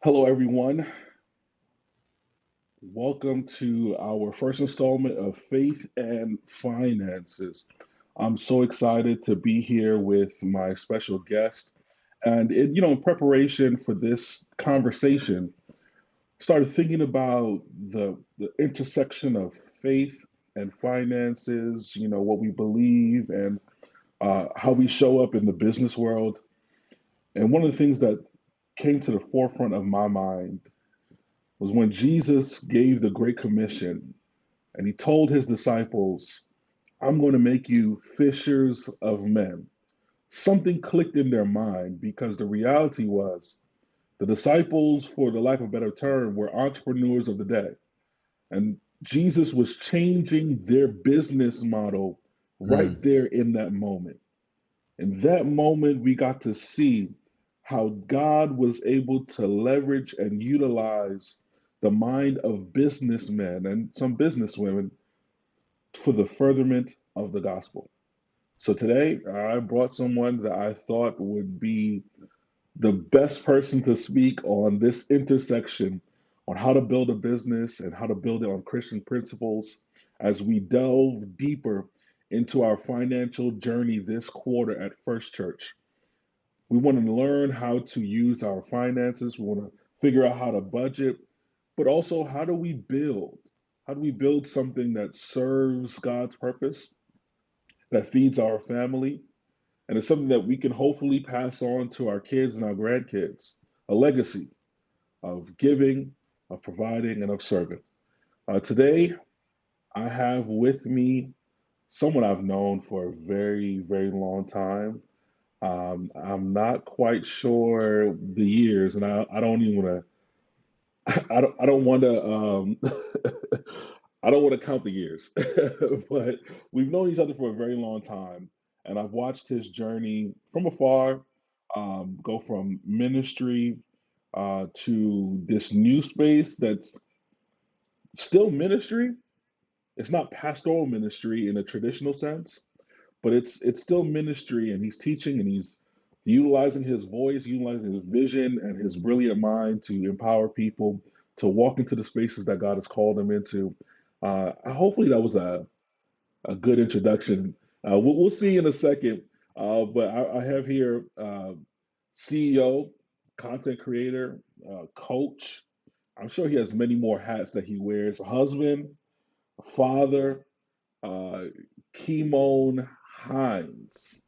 Hello, everyone. Welcome to our first installment of Faith and Finances. I'm so excited to be here with my special guest. In preparation for this conversation, started thinking about the intersection of faith and finances, what we believe and how we show up in the business world. And one of the things that came to the forefront of my mind was when Jesus gave the Great Commission and he told his disciples, I'm going to make you fishers of men. Something clicked in their mind because the reality was the disciples, for the lack of a better term, were entrepreneurs of the day. And Jesus was changing their business model right Mm, there in that moment. In that moment, we got to see how God was able to leverage and utilize the mind of businessmen and some businesswomen for the furtherment of the gospel. So today, I brought someone that I thought would be the best person to speak on this intersection on how to build a business and how to build it on Christian principles as we delve deeper into our financial journey this quarter at First Church. We want to learn how to use our finances. We want to figure out how to budget, but also how do we build? How do we build something that serves God's purpose, that feeds our family, and it's something that we can hopefully pass on to our kids and our grandkids, a legacy of giving, of providing, and of serving. Today, I have with me someone I've known for a very, very long time. I'm not quite sure the years, and I don't even want to. I don't want to. I don't want to count the years, but we've known each other for a very long time, and I've watched his journey from afar, go from ministry to this new space that's still ministry. It's not pastoral ministry in a traditional sense, but it's still ministry, and he's teaching and he's utilizing his voice, utilizing his vision and his brilliant mind to empower people to walk into the spaces that God has called them into. Hopefully that was a good introduction. We'll see in a second, but I have here CEO, content creator, coach. I'm sure he has many more hats that he wears. A husband, a father, uh, Kymone Hinds.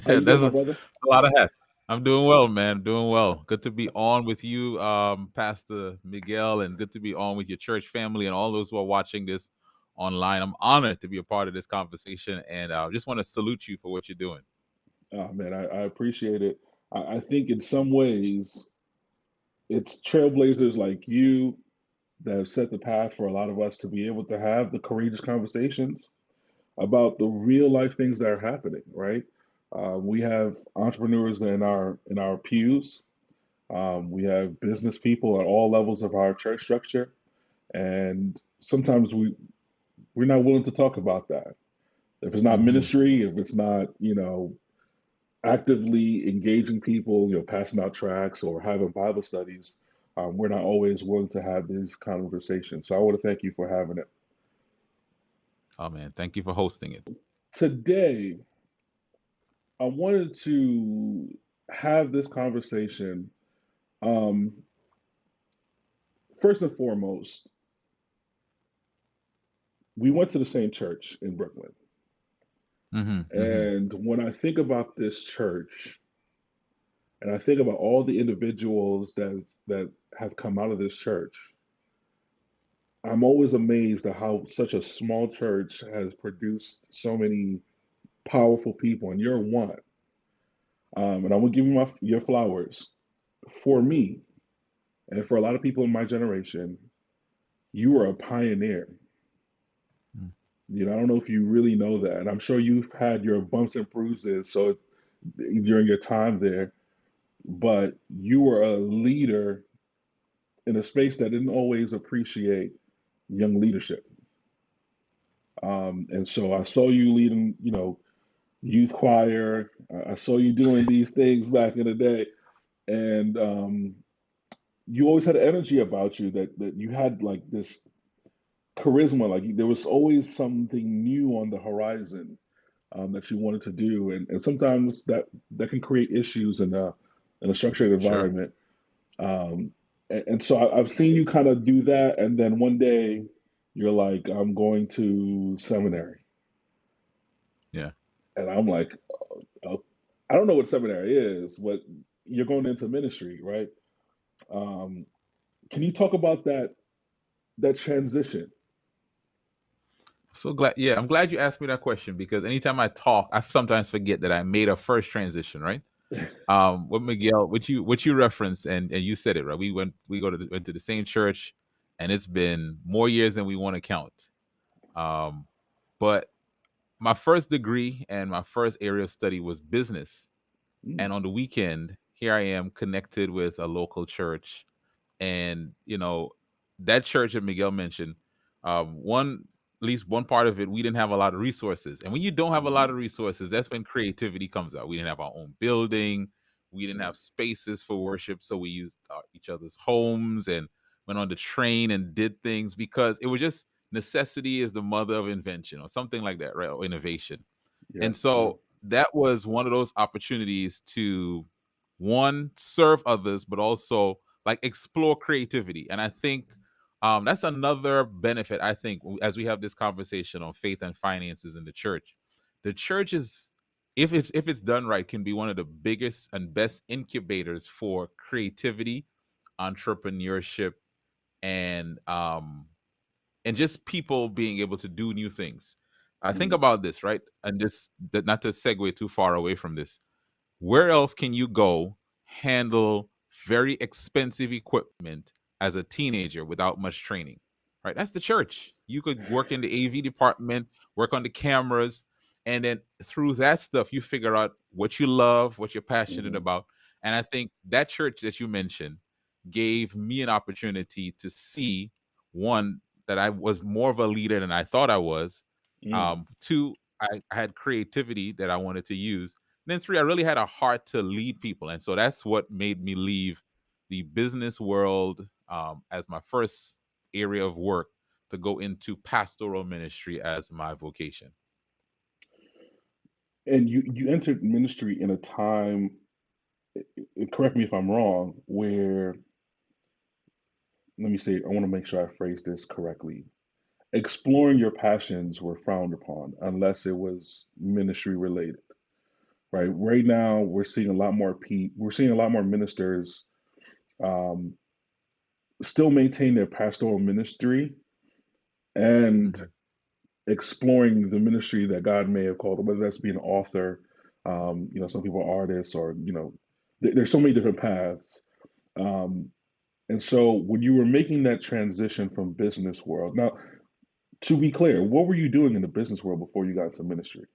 How you doing, There's my a brother? lot of hats. I'm doing well, man. Doing well. Good to be on with you, Pastor Miguel, and good to be on with your church family and all those who are watching this online. I'm honored to be a part of this conversation, and I just want to salute you for what you're doing. Oh man, I appreciate it. I think in some ways it's trailblazers like you that have set the path for a lot of us to be able to have the courageous conversations about the real life things that are happening, right? We have entrepreneurs in our pews. We have business people at all levels of our church structure, and sometimes we're not willing to talk about that. If it's not Hmm. ministry, if it's not actively engaging people, passing out tracts or having Bible studies, we're not always willing to have these conversations. So I want to thank you for having it Oh man, thank you for hosting it. today. I wanted to have this conversation. Um, First and foremost, we went to the same church in Brooklyn. Hmm. Hmm. And when I think about this church, and I think about all the individuals that have come out of this church, I'm always amazed at how such a small church has produced so many powerful people, and you're one. And I'm gonna give you your flowers. For me, and for a lot of people in my generation, you were a pioneer. I don't know if you really know that, and I'm sure you've had your bumps and bruises. So during your time there, but you were a leader in a space that didn't always appreciate young leadership. And so I saw you leading, youth choir. I saw you doing these things back in the day. and you always had energy about you that you had like this charisma. Like there was always something new on the horizon that you wanted to do, and sometimes that can create issues in a structured Sure. environment. And so I've seen you kind of do that, and then one day you're like, I'm going to seminary, Yeah. and I'm like, oh, I don't know what seminary is, but you're going into ministry, right? Um, can you talk about that transition? So glad. Yeah, I'm glad you asked me that question because anytime I talk, I sometimes forget that I made a first transition, right? What Miguel, what you referenced, and you said it right. Went to the same church, and it's been more years than we want to count. Um, but my first degree and my first area of study was business, Mm, and on the weekend, here I am connected with a local church, and that church that Miguel mentioned, one at least one part of it, we didn't have a lot of resources, and when you don't have a lot mm, of resources, that's when creativity comes out. We didn't have our own building, we didn't right. have spaces for worship, so we used each other's homes and went on the train and did things because it was just necessity is the mother of invention or something like that, right? Or innovation. Yeah, And yeah. so that was one of those opportunities to one serve others, but also like explore creativity. And I think that's another benefit. I think as we have this conversation on faith and finances in the church is, if it's done right, can be one of the biggest and best incubators for creativity, entrepreneurship, and just people being able to do new things. I think Mm, about this, right? And not to segue too far away from this. Where else can you go handle very expensive equipment as a teenager without much training? Right? That's the church. You could work in the AV department, work on the cameras, and then through that stuff, you figure out what you love, what you're passionate mhm, about. And I think that church that you mentioned gave me an opportunity to see, one, that I was more of a leader than I thought I was. mm. Two, I had creativity that I wanted to use. And then three, I really had a heart to lead people. And so that's what made me leave the business world as my first area of work to go into pastoral ministry as my vocation. And you entered ministry in a time, correct me if I'm wrong, where, let me say, I want to make sure I phrase this correctly. Exploring your passions were frowned upon unless it was ministry related, right? Right now, we're seeing a lot more ministers um, still maintain their pastoral ministry and Mhm. exploring the ministry that God may have called them, whether that's being an author, some people are artists, or there's so many different paths. Um, and so, when you were making that transition from business world, now to be clear, what were you doing in the business world before you got into ministry?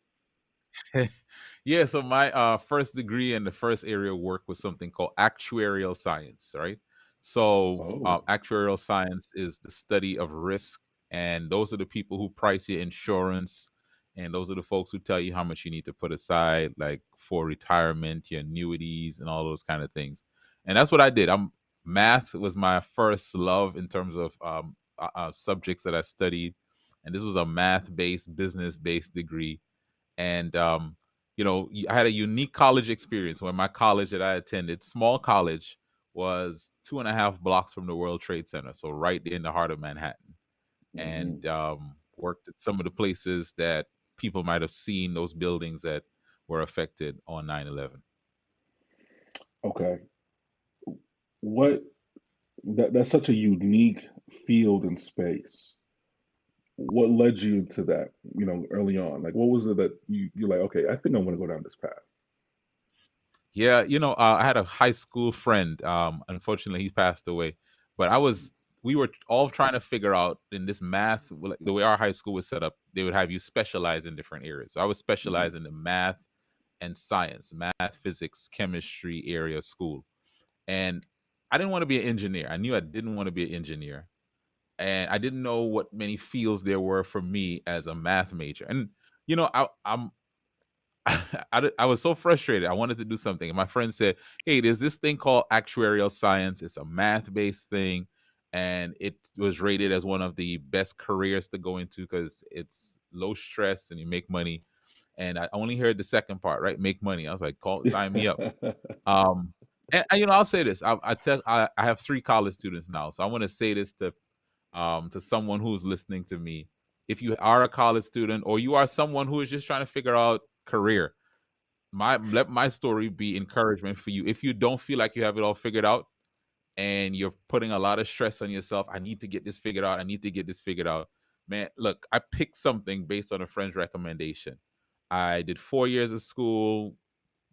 Yeah, so my first degree and the first area of work was something called actuarial science, right? So Oh, actuarial science is the study of risk, and those are the people who price your insurance, and those are the folks who tell you how much you need to put aside, like for retirement, your annuities, and all those kind of things. And that's what I did. Math was my first love in terms of subjects that I studied, and this was a math-based, business-based degree. And I had a unique college experience where my college that I attended, small college, was 2.5 blocks from the World Trade Center, so right in the heart of Manhattan. hmm, And worked at some of the places that people might have seen, those buildings that were affected on 9/11. okay. What that's such a unique field and space. What led you to that, early on? Like, what was it that you're like, okay, I think I want to go down this path? Yeah, I had a high school friend. Unfortunately, he passed away. But we were all trying to figure out in this math, like, the way our high school was set up. They would have you specialize in different areas. So I was Hmm, specialized in the math and science, math, physics, chemistry area of school. And I didn't want to be an engineer. I knew I didn't want to be an engineer, and I didn't know what many fields there were for me as a math major. And you know, I was so frustrated. I wanted to do something. And my friend said, "Hey, there's this thing called actuarial science. It's a math-based thing, and it was rated as one of the best careers to go into because it's low stress and you make money." And I only heard the second part, right? Make money. I was like, "Call, sign me up." Um, and I'll say this. I have 3 college students now, so I want to say this to someone who's listening to me. If you are a college student or you are someone who is just trying to figure out career, let my story be encouragement for you. If you don't feel like you have it all figured out and you're putting a lot of stress on yourself, I need to get this figured out. I need to get this figured out. Man, look, I picked something based on a friend's recommendation. I did 4 years of school,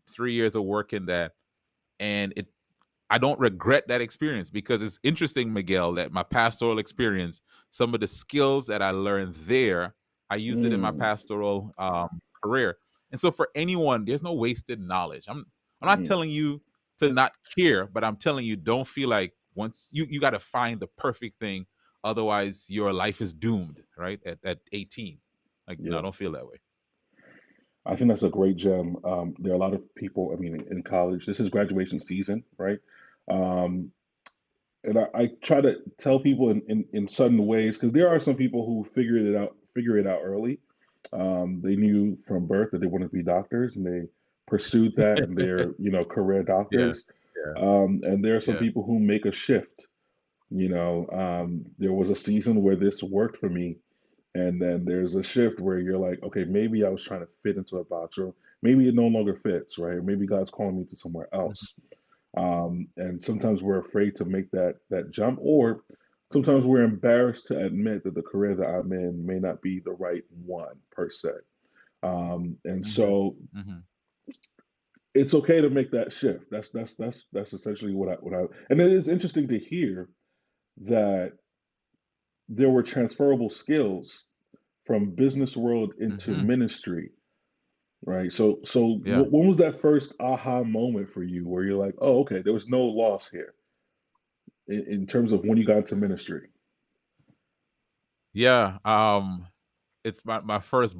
3 years of work in that, and I don't regret that experience because it's interesting, Miguel, that my pastoral experience, some of the skills that I learned there, I used it in my Mm, pastoral career. And so for anyone, there's no wasted knowledge. I'm not mm, telling you to not care, but I'm telling you don't feel like once you got to find the perfect thing, otherwise your life is doomed, right? At 18. Like no, yeah. don't feel that way. I think that's a great gem. There are a lot of people, I mean, in college, this is graduation season, right? Um, and I try to tell people in sudden ways because there are some people who figure it out early. They knew from birth that they wanted to be doctors, and they pursued that, and they're career Yeah, doctors. yeah. And there are some Yeah. people who make a shift. There was a season where this worked for me, and then there's a shift where you're like, okay, maybe I was trying to fit into a box, or maybe it no longer fits, right? Maybe God's calling me to somewhere Mhm, else. And sometimes we're afraid to make that jump, or sometimes we're embarrassed to admit that the career that I'm in may not be the right one per se. And mhm, so mhm, it's okay to make that shift. That's essentially what I. And it is interesting to hear that there were transferable skills from business world into mhm. ministry, right? So Yeah. when was that first aha moment for you where you're like, oh, okay, there was no loss here in terms of when you got into ministry? Yeah. It's my first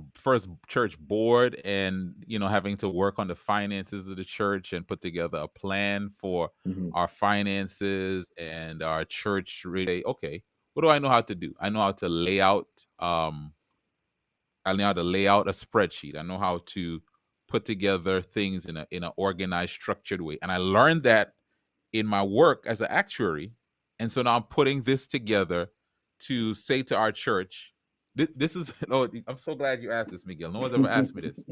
church board, and having to work on the finances of the church and put together a plan for Hmm. our finances and our church. Really, okay, what do I know how to do? I know how to lay out. I know how to lay out a spreadsheet. I know how to put together things in an organized, structured way, and I learned that in my work as an actuary. And so now I'm putting this together to say to our church, this is, oh, I'm so glad you asked this, Miguel. No one's ever asked me this.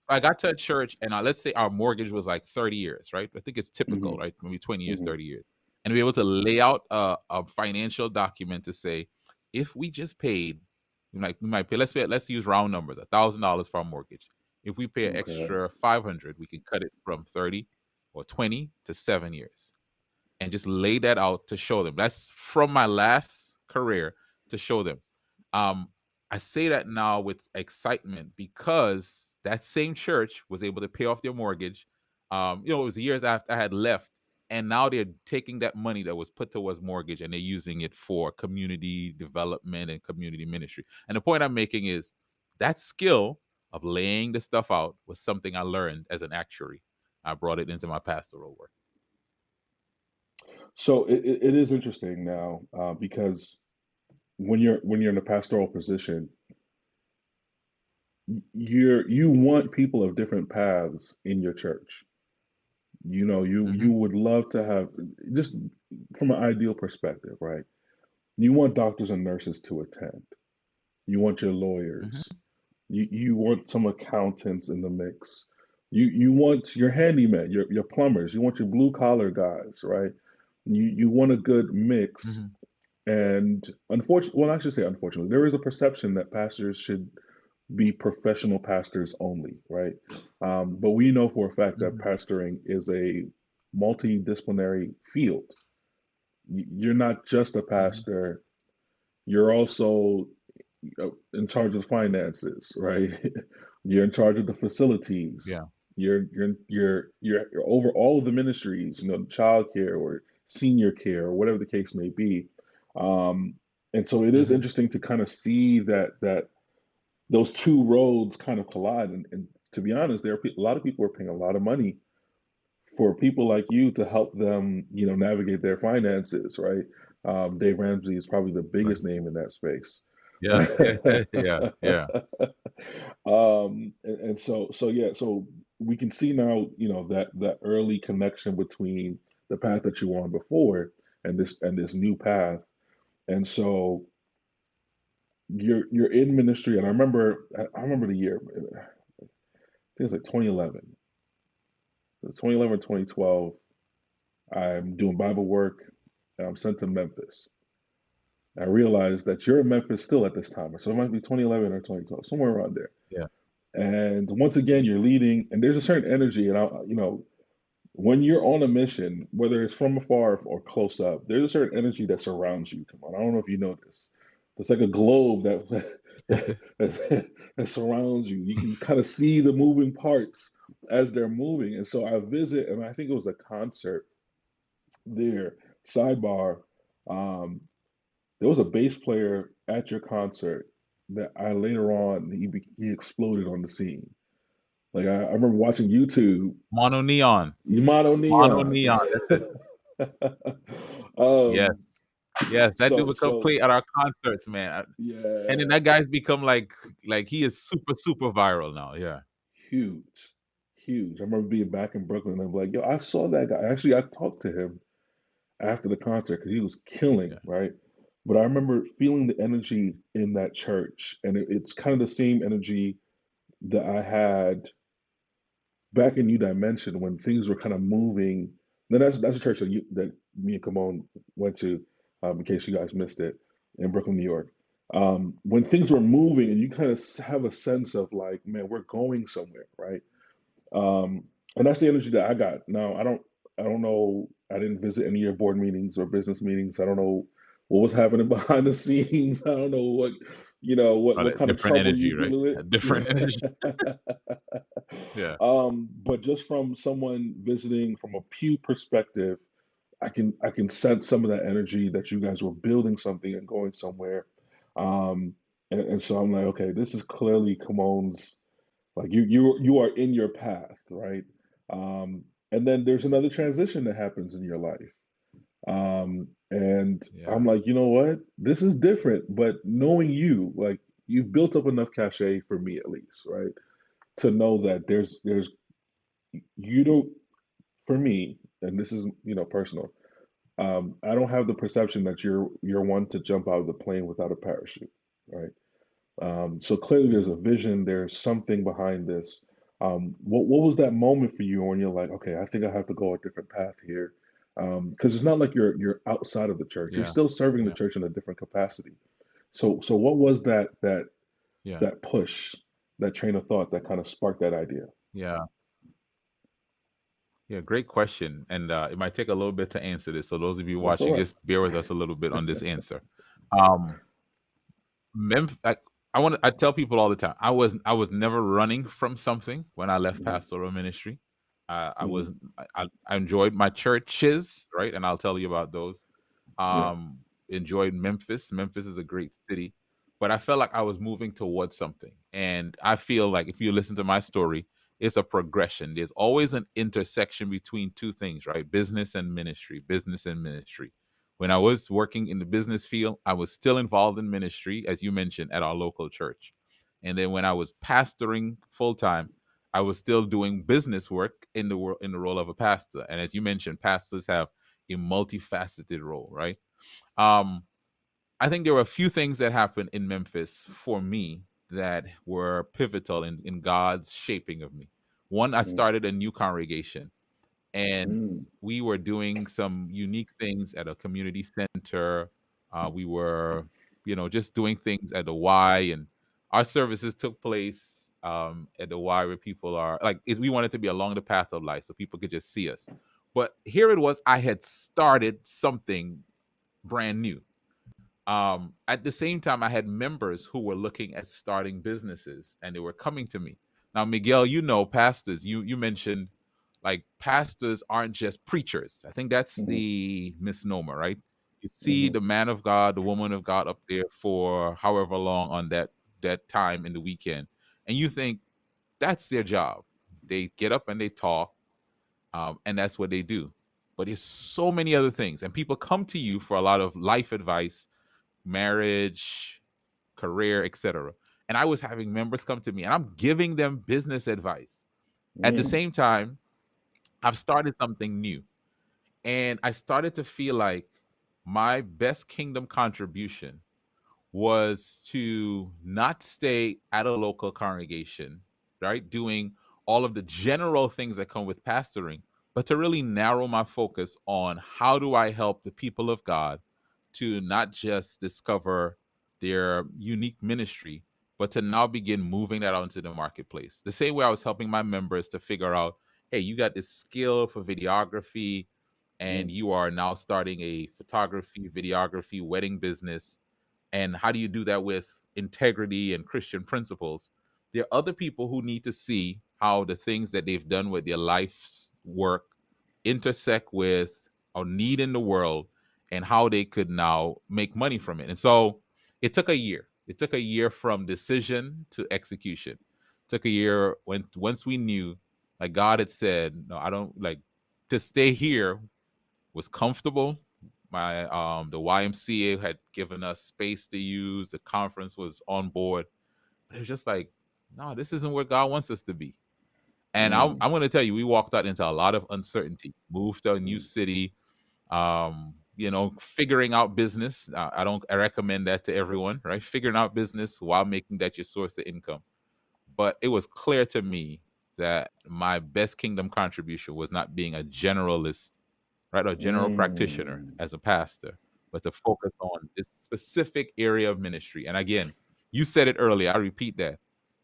So I got to a church, and let's say our mortgage was like 30 years, right? I think it's typical, Hmm. right? Maybe 20 years, Hmm. 30 years. And be able to lay out a financial document to say, if we just paid, we might pay, let's use round numbers, $1,000 for our mortgage. If we pay an Okay. extra 500, we can cut it from 30 or 20 to 7 years and just lay that out to show them. That's from my last career to show them. Um, I say that now with excitement because that same church was able to pay off their mortgage. It was years after I had left, and now they're taking that money that was put towards mortgage and they're using it for community development and community ministry. And the point I'm making is that skill of laying the stuff out was something I learned as an actuary. I brought it into my pastoral work. So it is interesting now because when you're in a pastoral position, you want people of different paths in your church. You Hmm. would love to have, just from an ideal perspective, right? You want doctors and nurses to attend. You want your lawyers. Hmm. You want some accountants in the mix. You want your handyman, your plumbers. You want your blue collar guys, right? You want a good mix. Hmm. And unfortunately, well, I should say unfortunately, there is a perception that pastors should be professional pastors only, right? But we know for a fact that Hmm. pastoring is a multidisciplinary field. You're not just a Hmm. pastor, you're also in charge of finances, right? You're in charge of the facilities. Yeah. You're over all of the ministries, childcare or senior care or whatever the case may be. Um, and so it is Hmm. interesting to kind of see that those two roads kind of collide and to be honest, a lot of people are paying a lot of money for people like you to help them, navigate their finances, right? Dave Ramsey is probably the Right. biggest name in that space. Yeah, yeah, yeah, yeah. And so yeah, so we can see now, that early connection between the path that you were on before and this new path. And so you're in ministry, and I remember the year. I think it was like 2011. So 2011, 2012. I'm doing Bible work, and I'm sent to Memphis. I realized that you're in Memphis still at this time, so it might be 2011 or 2012, somewhere around there. Yeah. And once again, you're leading, and there's a certain energy, and when you're on a mission, whether it's from afar or close up, there's a certain energy that surrounds you. Come on, I don't know if you know this. It's like a globe that surrounds you. You can kind of see the moving parts as they're moving. And so I visit, and I think it was a concert there. Sidebar, um, there was a bass player at your concert that I later on he exploded on the scene. Like I remember watching YouTube, Mono Neon. Yamato Mono Neon. Neon, that's it. Yes. um, Yes, that dude so would come so play at our concerts, man. And then yeah, that guy's become like he is super, super viral now. Yeah. huge, huge. I remember being back in Brooklyn, and I'm like, yo, I saw that guy. Actually, I talked to him after the concert because he was killing, Yeah. right? But I remember feeling the energy in that church, and it's kind of the same energy that I had back in New Dimension when things were kind of moving. Then that's a church that me and Kymone went to, in case you guys missed it, in Brooklyn, New York. When things were moving, and you kind of have a sense of like, man, we're going somewhere, right? Um, and that's the energy that I got. Now, I don't know. I didn't visit any of your board meetings or business meetings. I don't know what was happening behind the scenes. I don't know what Got kind of different trouble you energy, were right? dealing with. A different energy. Yeah. But just from someone visiting from a pew perspective, I can sense some of that energy that you guys were building something and going somewhere. Um, and so I'm like, okay, this is clearly Kymone's, like you are in your path, right? And then there's another transition that happens in your life. And Yeah. I'm like, you know what? This is different, but knowing you, like you've built up enough cachet for me at least, right? To know that there's you don't for me, and this is personal. I don't have the perception that you're one to jump out of the plane without a parachute, right? So clearly there's a Mhm. vision, there's something behind this. What was that moment for you when you're like, okay, I think I have to go a different path here? Because it's not like you're outside of the church. You're Yeah. still serving the Yeah. church in a different capacity. So what was Yeah. that push, that train of thought that kind of sparked that idea? Yeah. Yeah. Great question. And it might take a little bit to answer this. So those of you That's all watching, right. just bear with us a little bit on this answer. Um Memphis, I tell people all the time, I was never running from something when I left Hmm. pastoral ministry. I Hmm. was I enjoyed my churches, right? And I'll tell you about those. Yeah. Enjoyed Memphis. Memphis is a great city, but I felt like I was moving towards something. And I feel like if you listen to my story, it's a progression. There's always an intersection between two things, right? Business and ministry, business and ministry. When I was working in the business field, I was still involved in ministry, as you mentioned, at our local church. And then when I was pastoring full time, I was still doing business work in the role of a pastor. And as you mentioned, pastors have a multifaceted role, right? Um, I think there were a few things that happened in Memphis for me that were pivotal in God's shaping of me. One, I Mm. started a new congregation, and Mm. we were doing some unique things at a community center. We were, just doing things at the Y, and our services took place at the Y where people are like, we wanted to be along the path of life so people could just see us. But here it was, I had started something brand new. At the same time, I had members who were looking at starting businesses and they were coming to me. Now, Miguel, pastors, you mentioned like pastors aren't just preachers. I think that's Hmm. the misnomer, right? You see Hmm. the man of God, the woman of God up there for however long on that time in the weekend. And you think, That's their job. They get up and they talk, and that's what they do. But there's so many other things, and people come to you for a lot of life advice, marriage, career, etc. And I was having members come to me, and I'm giving them business advice. At the Mm, same time, I've started something new, and I started to feel like my best kingdom contribution was to not stay at a local congregation, right? Doing all of the general things that come with pastoring, but to really narrow my focus on how do I help the people of God to not just discover their unique ministry, but to now begin moving that out into the marketplace. The same way I was helping my members to figure out, hey, you got this skill for videography, mm, and you are now starting a photography, videography, wedding business, and how do you do that with integrity and Christian principles? There are other people who need to see how the things that they've done with their life's work intersect with a need in the world and how they could now make money from it. And so it took a year. It took a year from decision to execution. It took a year when once we knew, like God had said, no, I don't like to stay here was comfortable. My the YMCA had given us space to use. The conference was on board, but it was just like, no, this isn't where God wants us to be. And mm, I'm going to tell you, we walked out into a lot of uncertainty. Moved to a new mm. city, figuring out business. I recommend that to everyone, right? Figuring out business while making that your source of income. But it was clear to me that my best kingdom contribution was not being a generalist, right, a general practitioner Mm. as a pastor, but to focus on this specific area of ministry. And again, you said it earlier. I repeat that.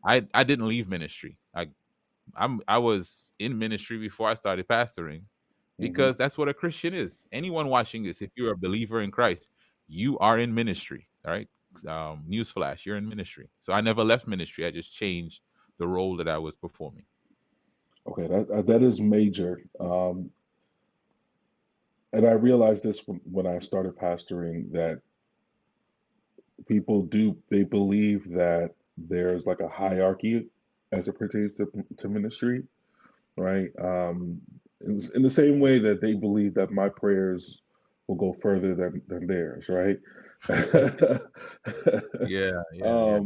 I didn't leave ministry. I was in ministry before I started pastoring Mhm. because that's what a Christian is. Anyone watching this, if you're a believer in Christ, you are in ministry. All right. Newsflash, you're in ministry. So I never left ministry. I just changed the role that I was performing. Okay, that is major. And I realized this when I started pastoring that people do they believe that there's like a hierarchy as it pertains to ministry, right? In the same way that they believe that my prayers will go further than theirs, right? Yeah, yeah, yeah.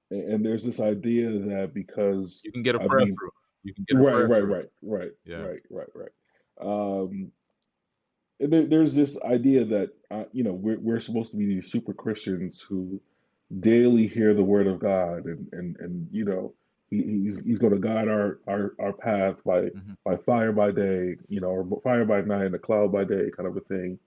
And there's this idea that because You can get a I prayer mean, through. You can get a right, prayer right, through. right, right, Yeah. right, right, right. Um, and there's this idea that we're supposed to be these super Christians who daily hear the word of God, and he's going to guide our path Mhm. by fire by day, or fire by night and a cloud by day, kind of a thing.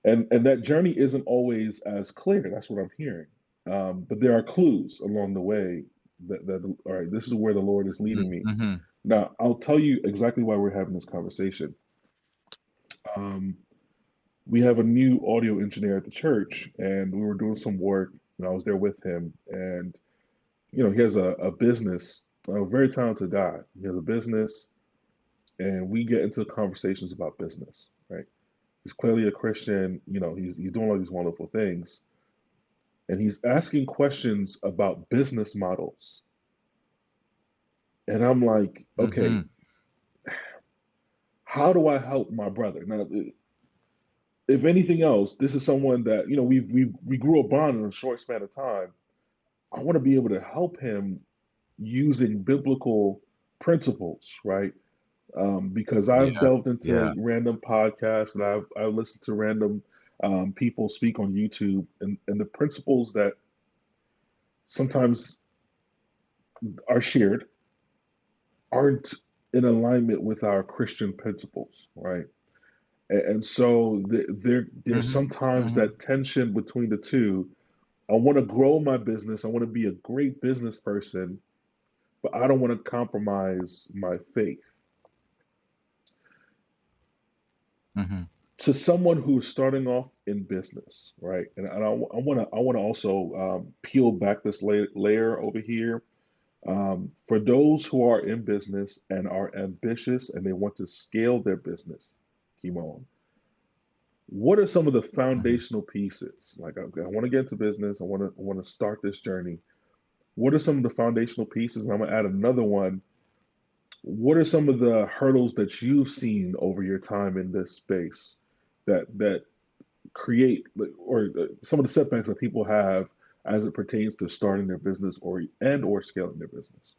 And that journey isn't always as clear. That's what I'm hearing. But there are clues along the way that all right, this is where the Lord is Mhm. leading me. Mhm. Now, I'll tell you exactly why we're having this conversation. Um, we have a new audio engineer at the church, and we were doing some work, and I was there with him. And he has a business, a very talented guy. He has a business, and we get into conversations about business, right? He's clearly a Christian. He's doing all these wonderful things, and he's asking questions about business models. And I'm like, okay, Mhm. how do I help my brother? Now, if anything else, this is someone that we grew a bond in a short span of time. I want to be able to help him using biblical principles, right? Because I've Yeah. delved Yeah. into random podcasts and I've listened to random people speak on YouTube, and the principles that sometimes are shared aren't in alignment with our Christian principles, right? And so there's Mhm. sometimes Mhm. that tension between the two. I want to grow my business. I want to be a great business person, but I don't want to compromise my faith. Mhm. To someone who's starting off in business, right? And I want to also peel back this layer over here. For those who are in business and are ambitious and they want to scale their business, Kymone, what are some of the Mhm. foundational pieces? Like I want to get into business. I want to start this journey. What are some of the foundational pieces? And I'm gonna add another one. What are some of the hurdles that you've seen over your time in this space that create, or some of the setbacks that people have as it pertains to starting their business or scaling their business?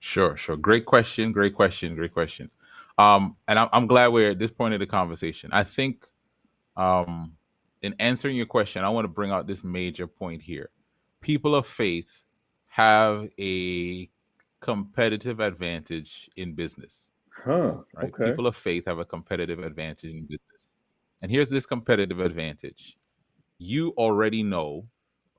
Sure, sure. Great question. Great question. Great question. And I'm glad we're at this point of the conversation. I think, um, in answering your question, I want to bring out this major point here. People of faith have a competitive advantage in business, Huh. right? Okay. People of faith have a competitive advantage in business. And here's this competitive advantage: you already know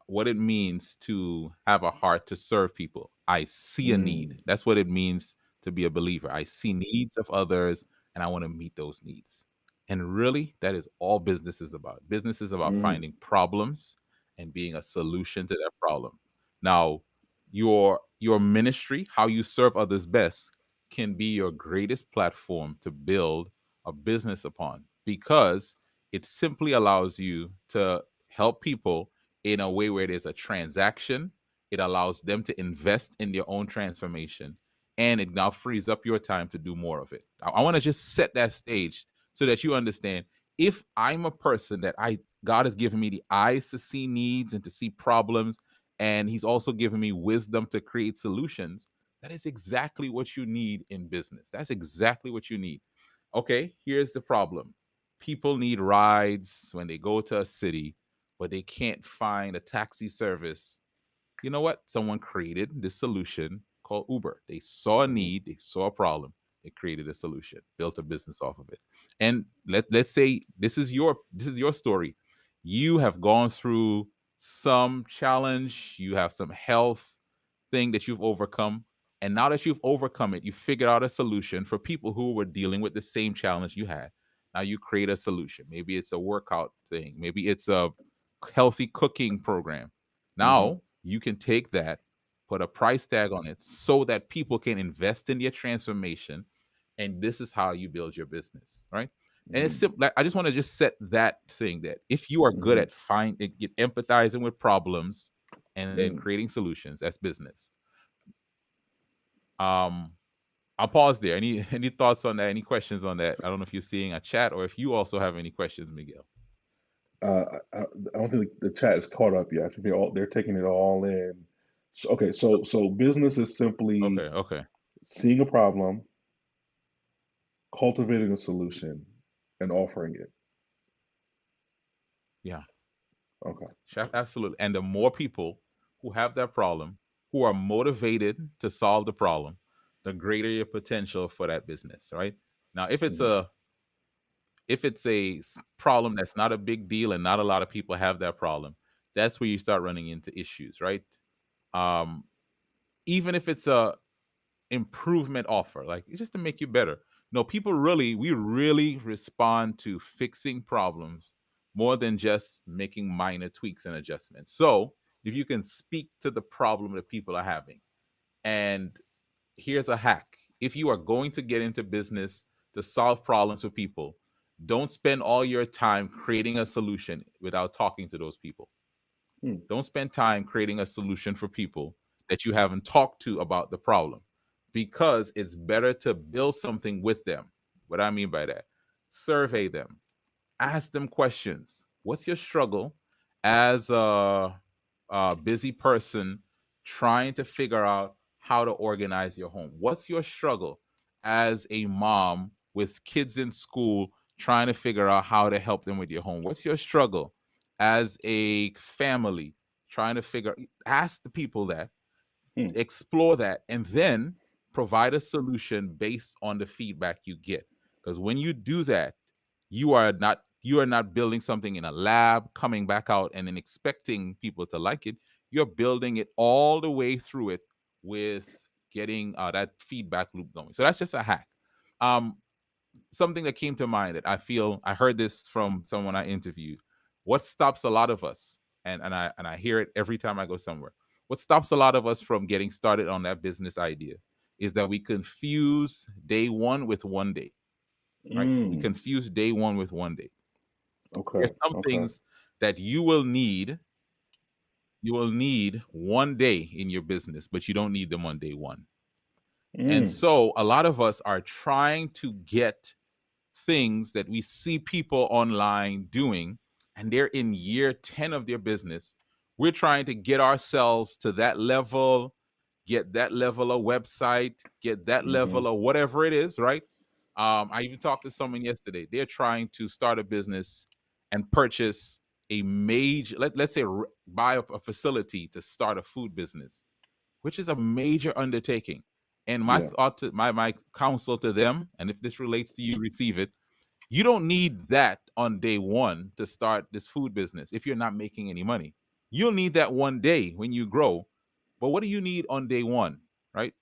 what it means to have a heart to serve people. I see a need. Mm, That's what it means to be a believer. I see needs of others and I want to meet those needs. And really, that is all business is about. Business is about mm, finding problems and being a solution to that problem. Now, your ministry, how you serve others best, can be your greatest platform to build a business upon, because it simply allows you to help people in a way where there's a transaction. It allows them to invest in their own transformation, and it now frees up your time to do more of it. I want to just set that stage so that you understand, if I'm a person that I God has given me the eyes to see needs and to see problems, and He's also given me wisdom to create solutions. That is exactly what you need in business. That's exactly what you need. Okay, here's the problem: people need rides when they go to a city, but they can't find a taxi service. You know what? Someone created this solution called Uber. They saw a mm, need, they saw a problem, they created a solution, built a business off of it. And let's say this is your story. You have gone through some challenge, you have some health thing that you've overcome. And now that you've overcome it, you figured out a solution for people who were dealing with the same challenge you had. Now you create a solution. Maybe it's a workout thing, maybe it's a healthy cooking program. mm-hmm, Now you can take that, put a price tag on it so that people can invest in your transformation. And this is how you build your business, right? And it's mm, simple. Like, I just want to just set that thing, that if you are good mm, at get empathizing with problems and then mm. creating solutions, that's business. Um, I'll pause there. Any any thoughts on that? Any questions on that? I don't know if you're seeing a chat or if you also have any questions, Miguel. I don't think the chat is caught up yet. I think they're taking it all in. So, okay, so business is simply Okay, okay, seeing a problem, cultivating a solution, and offering it. yeah, Okay. chef, absolutely. And the more people who have that problem, who are motivated to solve the problem, the greater your potential for that business, right? Now, Mm, if it's a problem that's not a big deal and not a lot of people have that problem, that's where you start running into issues, right? Um, Even if it's a improvement offer, like just to make you better. No, we really respond to fixing problems more than just making minor tweaks and adjustments. So if you can speak to the problem that people are having, and here's a hack: if you are going to get into business to solve problems for people, don't spend all your time creating a solution without talking to those people. mm, Don't spend time creating a solution for people that you haven't talked to about the problem, because it's better to build something with them. What I mean by that: survey them, ask them questions. What's your struggle as a busy person trying to figure out how to organize your home? What's your struggle as a mom with kids in school trying to figure out how to help them with your home? What's your struggle as a family trying to figure? Ask the people that, mm, explore that, and then provide a solution based on the feedback you get. Because when you do that, you are not building something in a lab, coming back out and then expecting people to like it. You're building it all the way through it with getting that feedback loop going. So that's just a hack. Um, Something that came to mind that I feel I heard this from someone I interviewed. What stops a lot of us, and I hear it every time I go somewhere. What stops a lot of us from getting started on that business idea is that we confuse day one with one day, right? We mm. confuse day one with one day. Okay. There's some Okay. things that you will need You will need one day in your business, but you don't need them on day one. And Mm. so a lot of us are trying to get things that we see people online doing, and they're in year 10 of their business. We're trying to get ourselves to that level, get that level of website, get that Mm-hmm. level of whatever it is, right? I even talked to someone yesterday. They're trying to start a business and purchase a major, let's say, buy a facility to start a food business, which is a major undertaking. And my Yeah. thought to my counsel to them, and if this relates to you, receive it. You don't need that on day one to start this food business if you're not making any money. You'll need that one day when you grow. But what do you need on day one, right?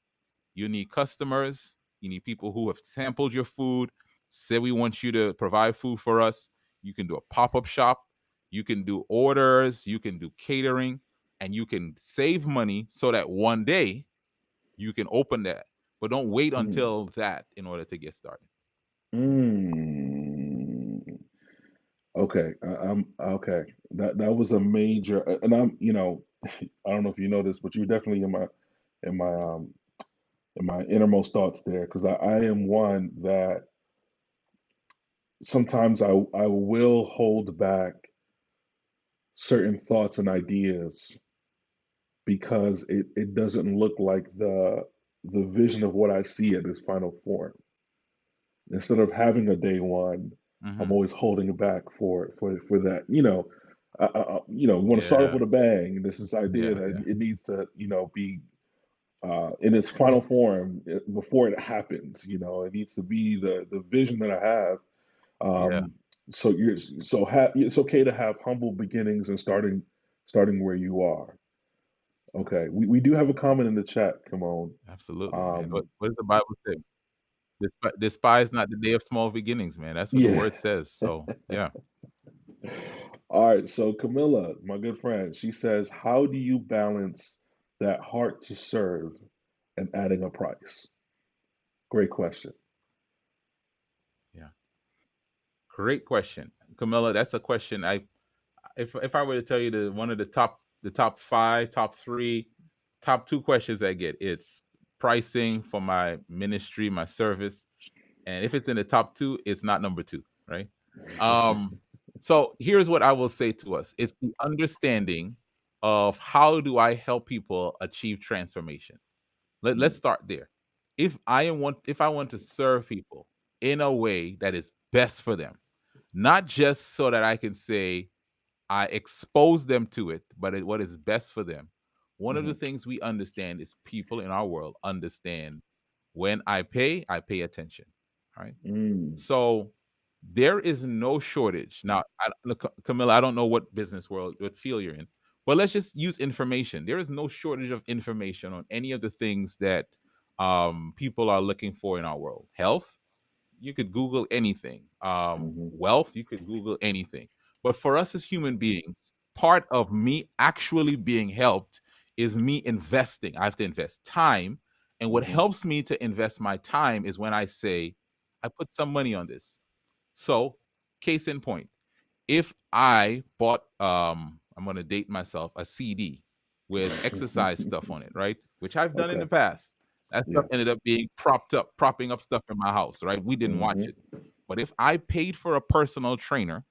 You need customers. You need people who have sampled your food, say we want you to provide food for us. You can do a pop-up shop. You can do orders. You can do catering, and you can save money so that one day you can open that. But don't wait Mm. until that in order to get started. Mm. Okay. I'm okay. That was a major, and I'm, I don't know if you know this, but you're definitely in my um in my innermost thoughts there, because I am one that sometimes I will hold back certain thoughts and ideas because it doesn't look like the vision of what I see at its final form. Instead of having a day one, I'm Hmm. always holding it back for that. We want to start off Yeah, with a bang. This is idea yeah, that yeah, it needs to be in its final form before it happens. It needs to be the vision that I have. yeah. Um, it's okay to have humble beginnings and starting where you are. Okay, we do have a comment in the chat. Come on. Absolutely, man. What Um, what does the Bible say? Despise not the day of small beginnings, man. That's what the yeah. word says. So yeah. All right. So Camilla, my good friend, she says, how do you balance that heart to serve and adding a price? Great question. Yeah. Great question. Camilla, that's a question if I were to tell you one of the top five, top three, top two questions I get, it's pricing for my ministry, my service. And if it's in the top two, it's not number two, right? Um, so here's what I will say to us. It's the understanding of how do I help people achieve transformation. Let's Mm, start there. If I want to serve people in a way that is best for them, not just so that I can say I expose them to it, but what is best for them. One of the mhm, things we understand is people in our world understand when I pay attention. Right. mm, So there is no shortage. Now, look, Camilla, I don't know what business world, what field you're in, but let's just use information. There is no shortage of information on any of the things that people are looking for in our world. Health, you could Google anything. mhm, Wealth, you could Google anything. But for us as human beings, part of me actually being helped is me investing. I have to invest time. And what mhm, helps me to invest my time is when I say, I put some money on this. So, case in point, if I bought I'm gonna date myself, a CD with exercise stuff on it, right? Which I've done in Okay. the past. That stuff Yeah. ended up being propping up stuff in my house, right? We didn't watch Mhm. it. But if I paid for a personal trainer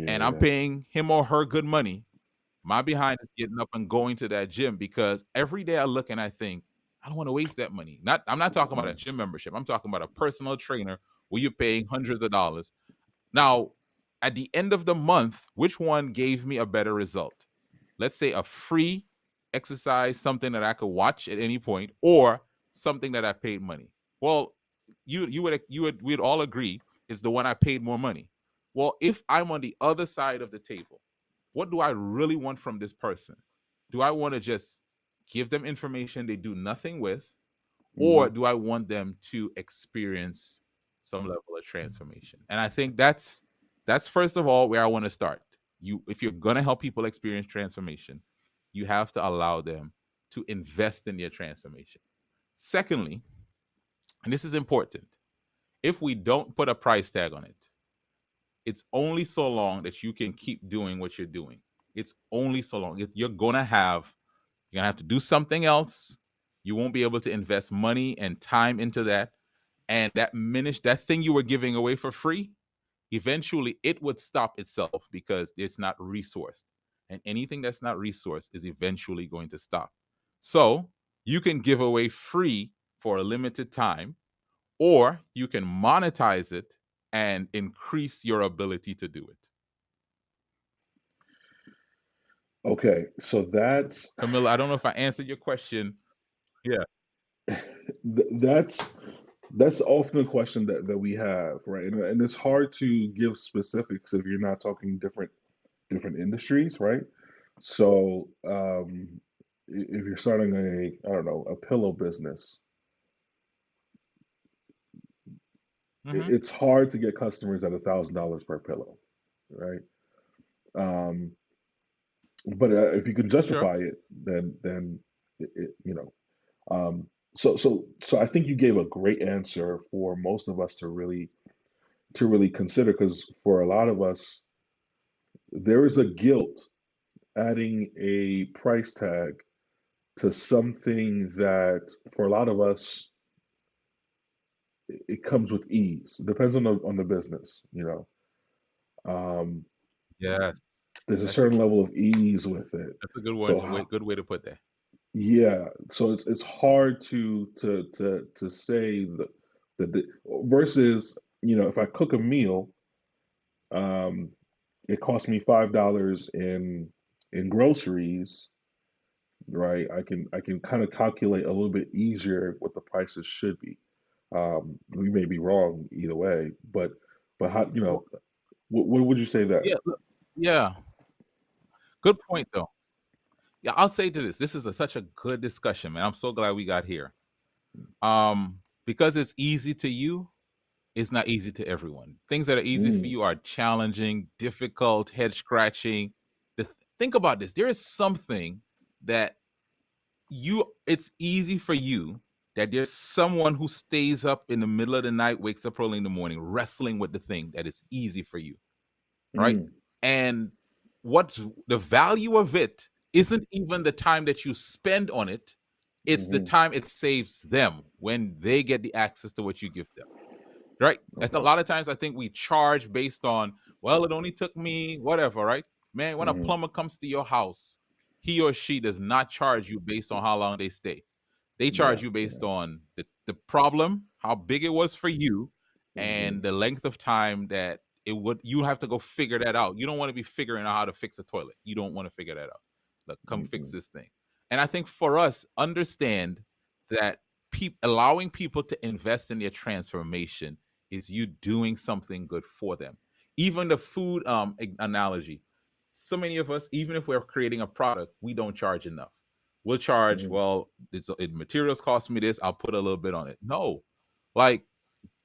and I'm Yeah. paying him or her good money, my behind is getting up and going to that gym because every day I look and I think, I don't want to waste that money. I'm not talking about a Mm, gym membership. I'm talking about a personal trainer where you're paying hundreds of dollars. Now, at the end of the month, which one gave me a better result? Let's say a free exercise, something that I could watch at any point, or something that I paid money. Well, we'd all agree it's the one I paid more money. Well, if I'm on the other side of the table, what do I really want from this person? Do I want to just give them information they do nothing with, or mhm, do I want them to experience some level of transformation? And I think that's first of all where I want to start. If you're going to help people experience transformation, you have to allow them to invest in their transformation. Secondly, and this is important, if we don't put a price tag on it, it's only so long that you can keep doing what you're doing. It's only so long. You're gonna have to do something else. You won't be able to invest money and time into that. And that thing you were giving away for free, eventually it would stop itself because it's not resourced. And anything that's not resourced is eventually going to stop. So you can give away free for a limited time, or you can monetize it and increase your ability to do it. Okay, so that's Camilla, I don't know if I answered your question. Yeah. that's that's often a question that we have, right? And it's hard to give specifics if you're not talking different industries, right? So if you're starting a, I don't know, a pillow business, Mm-hmm. it's hard to get customers at $1,000 per pillow, right? Um, but if you can Sure. justify it, then you know. So I think you gave a great answer for most of us to really consider, because for a lot of us there is a guilt adding a price tag to something that for a lot of us it comes with ease. It depends on the business, you know. Um, Yes. there's a That's a certain level of ease with it. that's a good one. So A good way to put that. yeah, so it's hard to say the versus, if I cook a meal, um, it costs me $5 in groceries, right? I can kind of calculate a little bit easier what the prices should be. We may be wrong either way, but how, Well, what would you say yeah, there? look, yeah. Good point though. Yeah, I'll say to this. This is such a good discussion, man. I'm so glad we got here. Because it's easy to you, it's not easy to everyone. Things that are easy for Mm, you are challenging, difficult, head scratching. Think about this. There is something that it's easy for you, that there's someone who stays up in the middle of the night, wakes up early in the morning, wrestling with the thing that is easy for you, right? mm, And what the value of it isn't even the time that you spend on it, it's the hmm. time it saves them when they get the access to what you give them, right? That's a Okay. lot of times I think we charge based on, well, it only took me whatever, right? Man, when a Hmm. plumber comes to your house, he or she does not charge you based on how long they stay. They Yeah. charge you based Yeah. on the problem, how big it was for you, Hmm. and the length of time that you have to go figure that out. You don't want to be figuring out how to fix a toilet. You don't want to figure that out. Look, come fix Hmm. this thing. And I think for us, understand that allowing people to invest in their transformation is you doing something good for them. Even the food analogy. So many of us, even if we're creating a product, we don't charge enough. We'll charge, Hmm. well, materials cost me this, I'll put a little bit on it. No, like,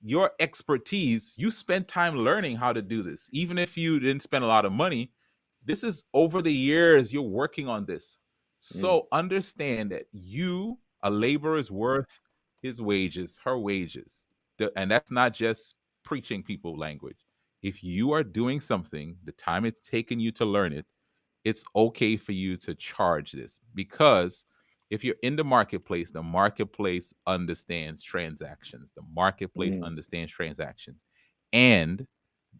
your expertise, you spent time learning how to do this. Even if you didn't spend a lot of money, this is over the years you're working on this. Hmm. So understand that a laborer is worth his wages, her wages. And that's not just preaching people language. If you are doing something, the time it's taken you to learn it, it's okay for you to charge this, because if you're in the marketplace understands transactions. The marketplace Hmm. understands transactions. And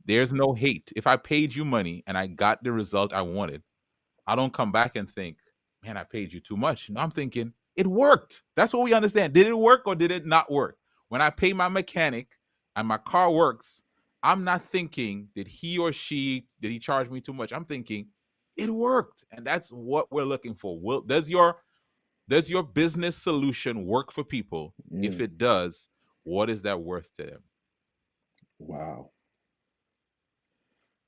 there's no hate. If I paid you money and I got the result I wanted, I don't come back and think, man, I paid you too much. No, I'm thinking, it worked. That's what we understand. Did it work or did it not work? When I pay my mechanic and my car works, I'm not thinking, did he charge me too much? I'm thinking, it worked. And that's what we're looking for. Does your business solution work for people? If Hmm. it does, what is that worth to them? Wow.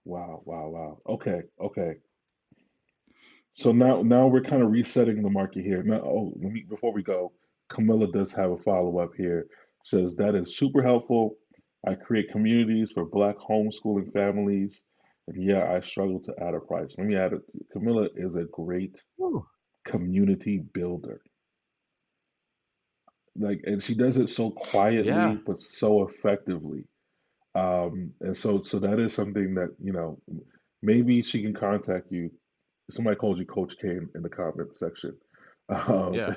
Wow. Wow. Wow. Okay. Okay. So now we're kind of resetting the market here. Now, before we go, Camilla does have a follow-up here. Says that is super helpful. I create communities for Black homeschooling families, and yeah, I struggle to add a price. Let me add it. Camilla is a great Whew. community builder. And she does it so quietly Yeah. but so effectively. And so that is something that, maybe she can contact you Somebody called you Coach Kane in the comment section. Um, Yeah,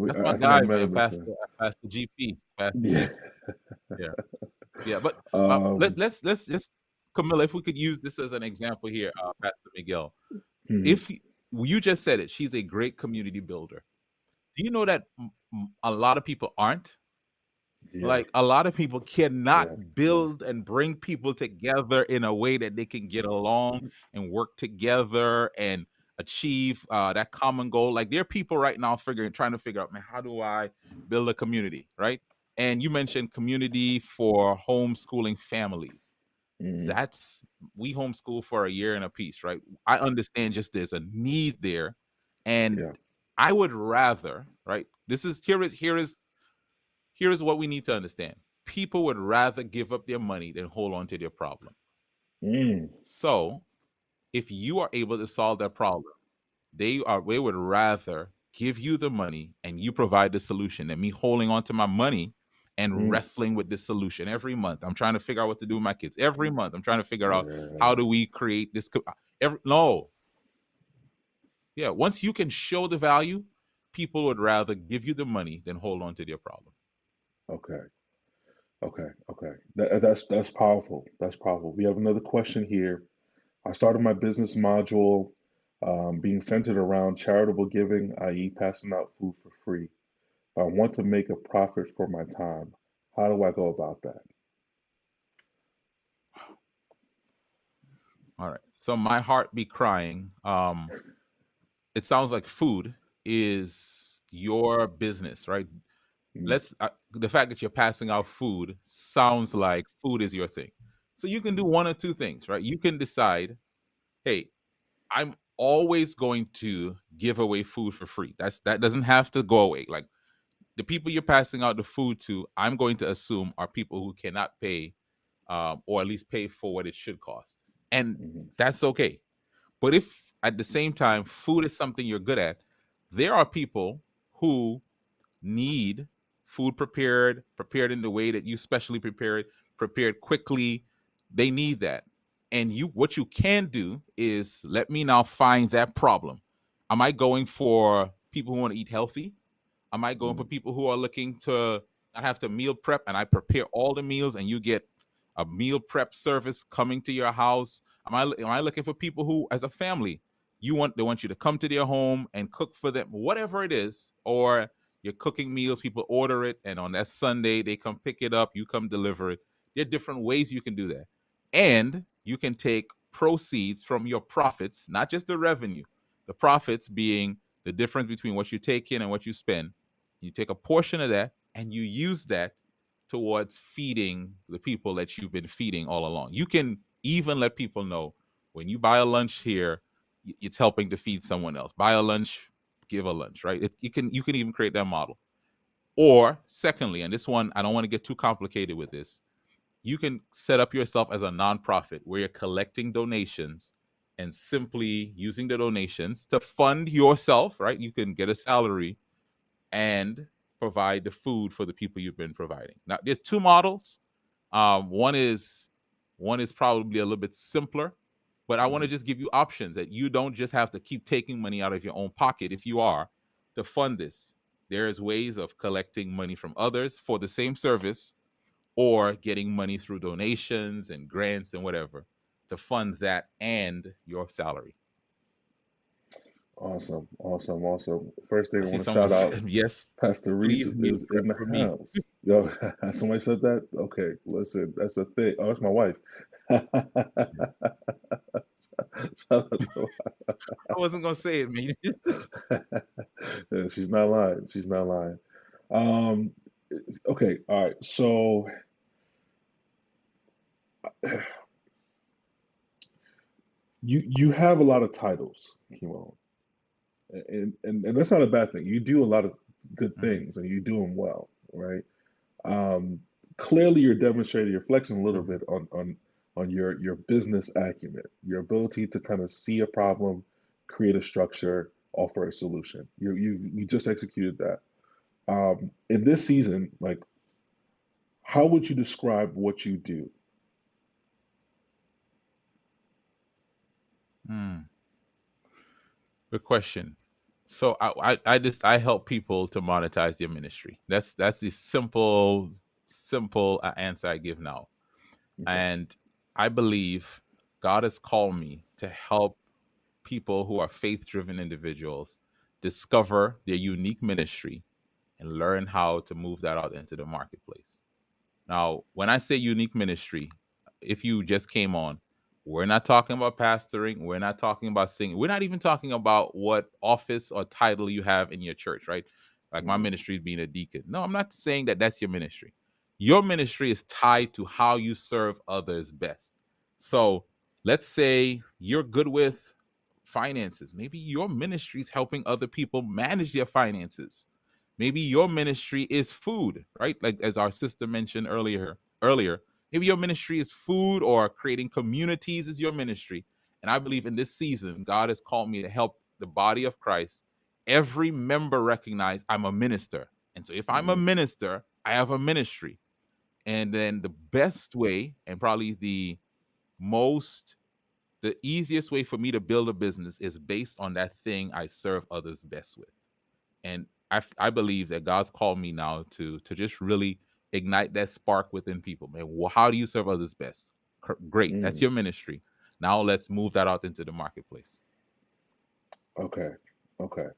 that's my I think I guy, met man. him as a Pastor GP, Pastor yeah. G. Yeah, yeah. But Um, let's just, Camilla, if we could use this as an example here, Pastor Miguel. hmm, If you just said it, she's a great community builder. Do you know that a lot of people aren't? yeah, Like a lot of people yeah, cannot yeah. build and bring people together in a way that they can get along and work together and achieve that common goal. Like there are people right now trying to figure out, man, how do I build a community, right? And you mentioned community for homeschooling families. Hmm, That's We homeschool for a year and a piece, right? I understand just there's a need there, and yeah. I would rather, right? Here is what we need to understand. People would rather give up their money than hold on to their problem. Mm, So if you are able to solve that problem, they would rather give you the money and you provide the solution than me holding on to my money and mm, wrestling with this solution every month. I'm trying to figure out what to do with my kids. Every month I'm trying to figure out how yeah. do we create this no. Yeah, once you can show the value, people would rather give you the money than hold on to their problem. Okay. Okay. Okay. That's powerful. That's powerful. We have another question here. I started my business module being centered around charitable giving, i.e., passing out food for free. I want to make a profit for my time. How do I go about that? All right. So my heart be crying. It sounds like food is your business, right? Mm, The fact that you're passing out food sounds like food is your thing. So you can do one or two things, right? You can decide, hey, I'm always going to give away food for free. That doesn't have to go away. Like the people you're passing out the food to, I'm going to assume are people who cannot pay, or at least pay for what it should cost, and mhm, that's okay. But if at the same time food is something you're good at, there are people who need food prepared in the way that you specially prepared quickly. They need that. And what you can do is let me now find that problem. Am I going for people who want to eat healthy? Am I going for mm, people who are looking to not have to meal prep and I prepare all the meals and you get a meal prep service coming to your house? Am I looking for people who, as a family, they want you to come to their home and cook for them, whatever it is, or you're cooking meals, people order it, and on that Sunday they come pick it up, you come deliver it. There are different ways you can do that. And you can take proceeds from your profits, not just the revenue, the profits being the difference between what you take in and what you spend. You take a portion of that and you use that towards feeding the people that you've been feeding all along. You can even let people know when you buy a lunch here, it's helping to feed someone else. Buy a lunch, give a lunch, right? You can even create that model. Or secondly, and this one I don't want to get too complicated with this, you can set up yourself as a nonprofit where you're collecting donations and simply using the donations to fund yourself, right? You can get a salary and provide the food for the people you've been providing. Now, there are two models. One is probably a little bit simpler, but I want to mhm. just give you options that you don't just have to keep taking money out of your own pocket if you are to fund this. There's ways of collecting money from others for the same service or getting money through donations and grants and whatever to fund that and your salary. Awesome, awesome, awesome. First thing I I see want to someone shout out, said, yes, Pastor Reese please meal is prep in the for me. house. Yo, somebody said that? Okay, listen, that's a thing. Oh, that's my wife. Shout out to I wasn't gonna say it, man. yeah, she's not lying. She's not lying. Um, okay, all right. So you have a lot of titles, Kymone, and that's not a bad thing. You do a lot of good Mhm, things, and you do them well, right? Um, Clearly, you're demonstrating, you're flexing a little mhm. bit on your business acumen, your ability to kind of see a problem, create a structure, offer a solution. You just executed that. In this season, like, how would you describe what you do? Mm. Good question. So I help people to monetize their ministry. That's the simple answer I give now. Okay. And I believe God has called me to help people who are faith driven individuals discover their unique ministry and learn how to move that out into the marketplace. Now, when I say unique ministry, if you just came on, we're not talking about pastoring. We're not talking about singing. We're not even talking about what office or title you have in your church, right? Like my Hmm. ministry being a deacon. No, I'm not saying that that's your ministry. Your ministry is tied to how you serve others best. So let's say you're good with finances. Maybe your ministry is helping other people manage their finances. Maybe your ministry is food, right? Like as our sister mentioned earlier, maybe your ministry is food or creating communities is your ministry. And I believe in this season, God has called me to help the body of Christ. Every member recognize I'm a minister. And so if I'm a Hmm. minister, I have a ministry. And then the best way and probably most the easiest way for me to build a business is based on that thing I serve others best with. And I believe that God's called me now to just really ignite that spark within people. Man, how do you serve others best? Great, that's Mm. your ministry. Now let's move that out into the marketplace. Okay. Okay.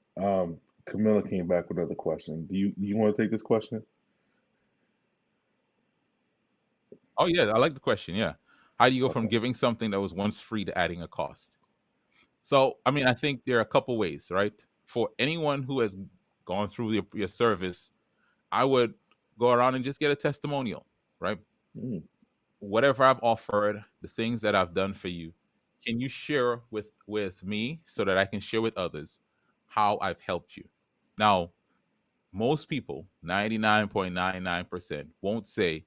Camilla came back with another question. Do you want to take this question? Oh yeah, I like the question. Yeah, how do you go from Okay. giving something that was once free to adding a cost? So I mean, I think there are a couple ways, right? For anyone who has gone through your service, I would go around and just get a testimonial, right? Mm. Whatever I've offered, the things that I've done for you, can you share with me so that I can share with others how I've helped you? Now, most people, 99.99%, won't say,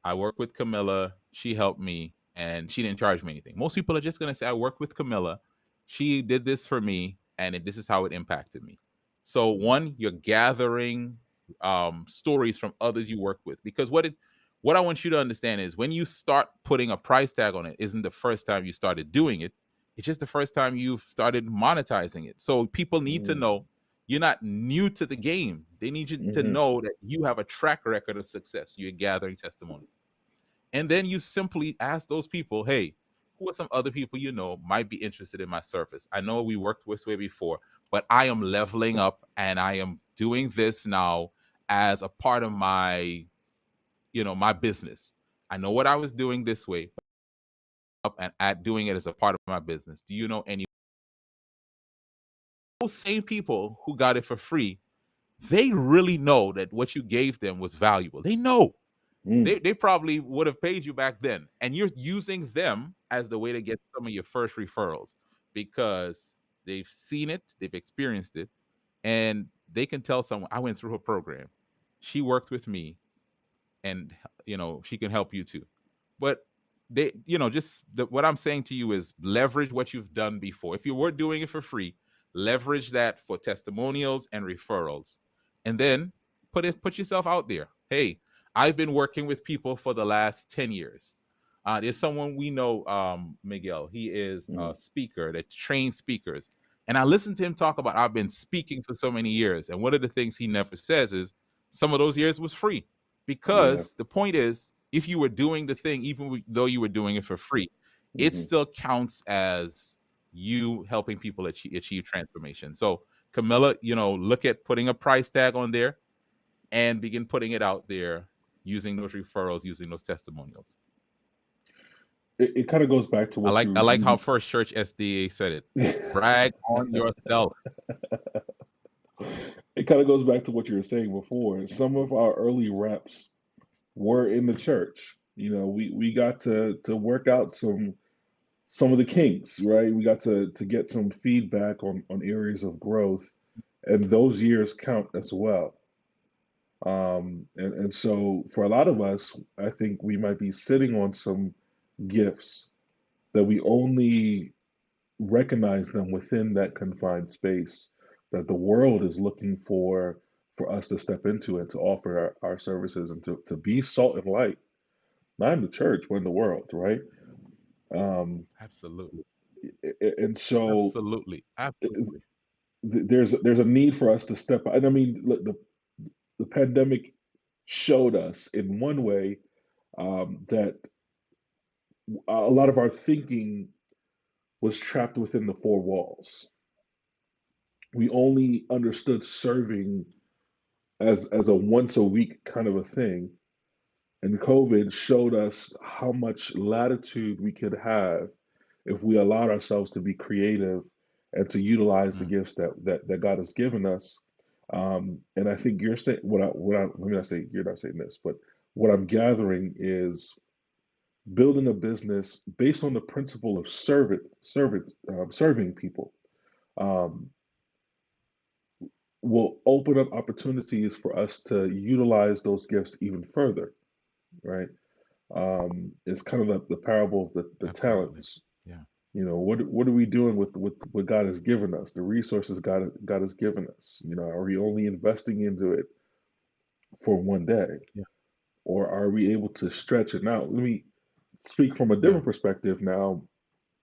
I work with Camilla, she helped me, and she didn't charge me anything. Most people are just going to say, I worked with Camilla, she did this for me, and this is how it impacted me. So, one, you're gathering stories from others you work with, because what I want you to understand is when you start putting a price tag on it, isn't the first time you started doing it. It's just the first time you've started monetizing it. So people need to Mm. know you're not new to the game. They need you to Hmm. know that you have a track record of success. You're gathering testimony. And then you simply ask those people, hey, who are some other people you know might be interested in my service? I know we worked this way before, but I am leveling up and I am doing this now as a part of my business. I know what I was doing this way, up and at doing it as a part of my business. Do you know any those same people who got it for free? They really know that what you gave them was valuable. They know. Mm. They probably would have paid you back then. And you're using them as the way to get some of your first referrals because they've seen it, they've experienced it, and they can tell someone, I went through her program. She worked with me and she can help you too. But what I'm saying to you is leverage what you've done before. If you were doing it for free, leverage that for testimonials and referrals, and then put yourself out there. Hey, I've been working with people for the last 10 years. There's someone we know, Miguel. He is a Mm. speaker that trains speakers, and I listen to him talk about I've been speaking for so many years, and one of the things he never says is some of those years was free Yeah. because the point is if you were doing the thing even though you were doing it for free, it Hmm. still counts as you helping people achieve transformation. So Camilla, look at putting a price tag on there and begin putting it out there using those referrals, using those testimonials. It kind of goes back to i what like i like how you. First Church SDA said it. Brag on yourself. It kind of goes back to what you were saying before. Some of our early reps were in the church. We got to work out some of the kinks, right? We got to get some feedback on areas of growth, and those years count as well. And so for a lot of us, I think we might be sitting on some gifts that we only recognize them within that confined space that the world is looking for us to step into and to offer our services and to be salt and light, not in the church, but in the world, right? Um, Absolutely. and so Absolutely. Absolutely. there's a need for us to step out. And I mean, look, the pandemic showed us in one way that a lot of our thinking was trapped within the four walls. We only understood serving as a once a week kind of a thing. And COVID showed us how much latitude we could have if we allowed ourselves to be creative and to utilize the Mm, gifts that God has given us. And I think you're saying let me not say you're not saying this, but what I'm gathering is building a business based on the principle of serving people um, will open up opportunities for us to utilize those gifts even further, right? It's kind of the parable of the absolutely. talents. Yeah. You know, what are we doing with what God has given us, the resources God has given us? You know, are we only investing into it for one day, Yeah. or are we able to stretch it? Now, let me speak from a Yeah. different perspective. Now,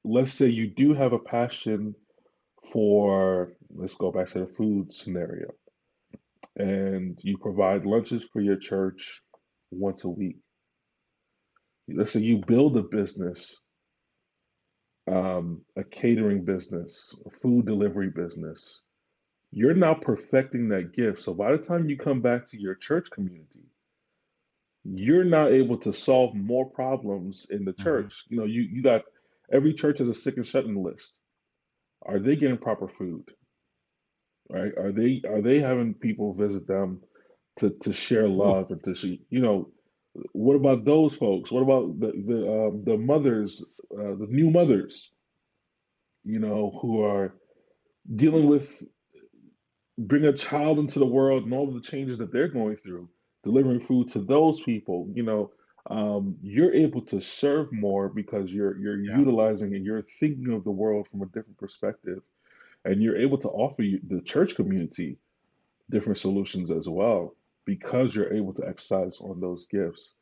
let's say you do have a passion for, let's go back to the food scenario, and you provide lunches for your church once a week. Let's say you build a business, a catering business, a food delivery business. You're now perfecting that gift. So by the time you come back to your church community, you're now able to solve more problems in the Hmm. church. You know, you got every church has a sick and shut-in list. Are they getting proper food? Right? Are they having people visit them to share Ooh, love and to see? You know, what about those folks? What about the mothers, the new mothers? You know, who are dealing with bring a child into the world and all of the changes that they're going through, delivering food to those people, you know, you're able to serve more because you're yeah. utilizing and you're thinking of the world from a different perspective, and you're able to offer the church community different solutions as well because you're able to exercise on those gifts.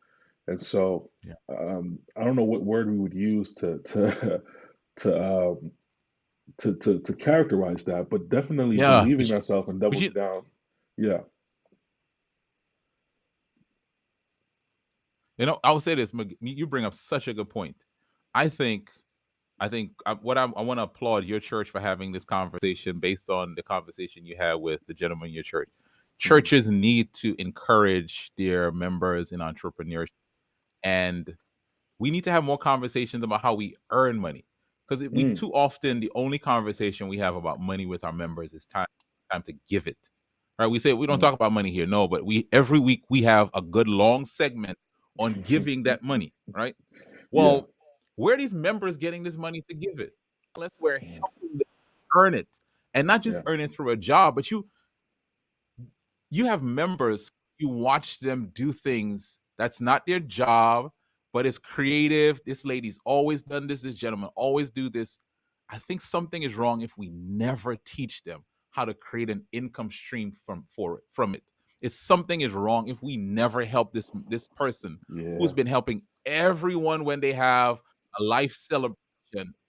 And so, Yeah. I don't know what word we would use to to characterize that, but definitely Yeah. believing ourselves and But doubling you, down. Yeah. you know, I would say this. You bring up such a good point. I think I want to applaud your church for having this conversation based on the conversation you had with the gentleman in your church. Mm, Churches need to encourage their members in entrepreneurship, and we need to have more conversations about how we earn money, because we mm, too often the only conversation we have about money with our members is time to give it. Right? We say we don't mm. talk about money here, no, but we every week we have a good long segment on giving that money. Right? Yeah. Well, where are these members getting this money to give it? Unless we're helping them earn it, and not just Yeah. earn it through a job, but you have members, you watch them do things that's not their job, but it's creative. This lady's always done this gentleman always do this. I think something is wrong if we never teach them how to create an income stream from it. It's something is wrong if we never help this person who's Yeah. been helping everyone when they have a life celebration,